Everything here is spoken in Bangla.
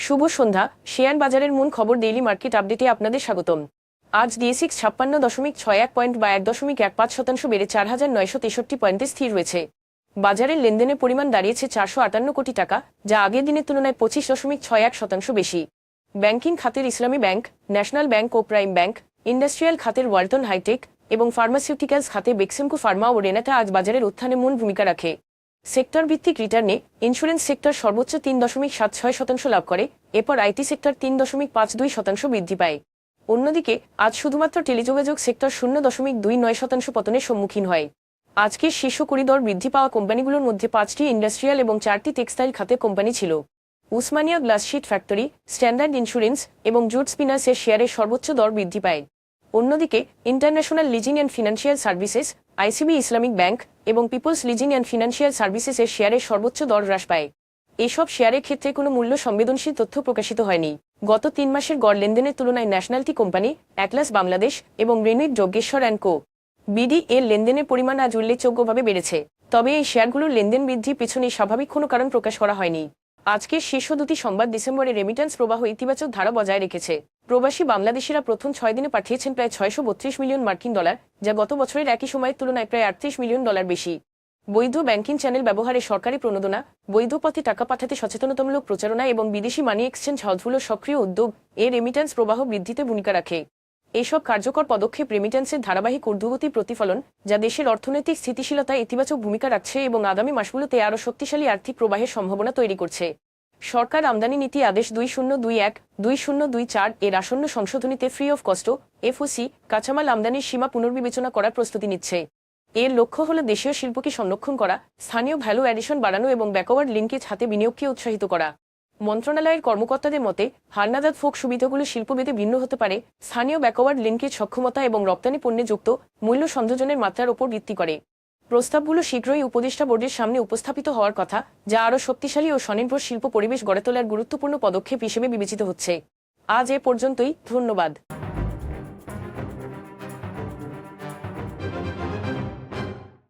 শুভ সন্ধ্যা। শেয়ার বাজারের মূল খবর ডেইলি মার্কেট আপডেটে আপনাদের স্বাগতম। আজ ডিএসইএক্স 56.61 পয়েন্ট বা 1.15% বেড়ে 4,963 পয়েন্টে স্থির রয়েছে। বাজারের লেনদেনের পরিমাণ দাঁড়িয়েছে 458 কোটি টাকা, যা আগের দিনের তুলনায় 25.61% বেশি। ব্যাংকিং খাতের ইসলামী ব্যাংক, ন্যাশনাল ব্যাংক ও প্রাইম ব্যাংক, ইন্ডাস্ট্রিয়াল খাতের ওয়ালটন হাইটেক এবং ফার্মাসিউটিক্যালস খাতে বেক্সিমকো ফার্মা ও রেনাটা আজ বাজারের উত্থানে মূল ভূমিকা রাখে। সেক্টর ভিত্তিক রিটার্নে ইন্স্যুরেন্স সেক্টর সর্বোচ্চ 3.76% লাভ করে, এরপর আইটি সেক্টর 3.52% বৃদ্ধি পায়। অন্যদিকে আজ শুধুমাত্র টেলিযোগাযোগ সেক্টর 0.29% পতনের সম্মুখীন হয়। আজকের শীর্ষ করিডর বৃদ্ধি পাওয়া কোম্পানিগুলোর মধ্যে 5টি ইন্ডাস্ট্রিয়াল এবং 4টি টেক্সটাইল খাতের কোম্পানি ছিল। উসমানিয়া গ্লাসশিট ফ্যাক্টরি, স্ট্যান্ডার্ড ইন্স্যুরেন্স এবং জুট স্পিনার্সের শেয়ারের সর্বোচ্চ দর বৃদ্ধি পায়। অন্যদিকে international leasing and financial services, ICB Islamic bank এবং পিপলস লিজিং অ্যান্ড ফিনান্সিয়াল সার্ভিসেসের শেয়ারের সর্বোচ্চ দর হ্রাস পায়। এসব শেয়ারের ক্ষেত্রে কোনো মূল্য সংবেদনশীল তথ্য প্রকাশিত হয়নি। গত 3 মাসের গড় লেনদেনের তুলনায় national tea company, Atlas Bangladesh এবং রেনুইট যোগেশ্বর অ্যান্ড কো বিডি এর লেনদেনের পরিমাণ আজ উল্লেখযোগ্যভাবে বেড়েছে। তবে এই শেয়ারগুলোর লেনদেন বৃদ্ধির পেছনে স্বাভাবিক কোনো কারণ প্রকাশ করা হয়নি। আজকের শীর্ষ দুটি সংবাদ ডিসেম্বরে রেমিট্যান্স প্রবাহ ইতিবাচক ধারা বজায় রেখেছে। প্রবাসী বাংলাদেশিরা প্রথম 6 দিনে পাঠিয়েছেন প্রায় 632 মিলিয়ন মার্কিন ডলার, যা গত বছরের একই সময়ের তুলনায় প্রায় 38 মিলিয়ন ডলার বেশি। বৈধ ব্যাংকিং চ্যানেল ব্যবহারে সরকারি প্রণোদনা, বৈধ পথে টাকা পাঠাতে সচেতনতামূলক প্রচারণা এবং বিদেশি মানি এক্সচেঞ্জ হাউসগুলোর সক্রিয় উদ্যোগ এর রেমিট্যান্স প্রবাহ বৃদ্ধিতে ভূমিকা রাখে। এসব কার্যকর পদক্ষেপ রেমিট্যান্সের ধারাবাহিক ঊর্ধ্বগতির প্রতিফলন, যা দেশের অর্থনৈতিক স্থিতিশীলতায় ইতিবাচক ভূমিকা রাখছে এবং আগামী মাসগুলোতে আরও শক্তিশালী আর্থিক প্রবাহের সম্ভাবনা তৈরি করছে। সরকার আমদানি নীতি আদেশ 2021-2024 এর আসন্ন সংশোধনীতে ফ্রি অফ কস্ট এফওসি কাঁচামাল আমদানির সীমা পুনর্বিবেচনা করার প্রস্তুতি নিচ্ছে। এর লক্ষ্য হল দেশীয় শিল্পকে সংরক্ষণ করা, স্থানীয় ভ্যালু অ্যাডিশন বাড়ানো এবং ব্যাকওয়ার্ড লিঙ্কেজ হাতে বিনিয়োগকে উৎসাহিত করা। মন্ত্রণালয়ের কর্মকর্তাদের মতে, হালনাদাদ ফোক সুবিধাগুলো শিল্পভেদে ভিন্ন হতে পারে। স্থানীয় ব্যাকওয়ার্ড লিঙ্কেজ সক্ষমতা এবং রপ্তানি পণ্যে যুক্ত মূল্য সংযোজনের মাত্রার ওপর ভিত্তি করে। প্রস্তাবগুলো শীঘ্রই উপদেষ্টা বোর্ডের সামনে উপস্থাপিত হওয়ার কথা, যা আরও শক্তিশালী ও স্বনির্ভর শিল্প পরিবেশ গড়ে তোলার গুরুত্বপূর্ণ পদক্ষেপ হিসেবে বিবেচিত হচ্ছে। আজ এ পর্যন্তই, ধন্যবাদ।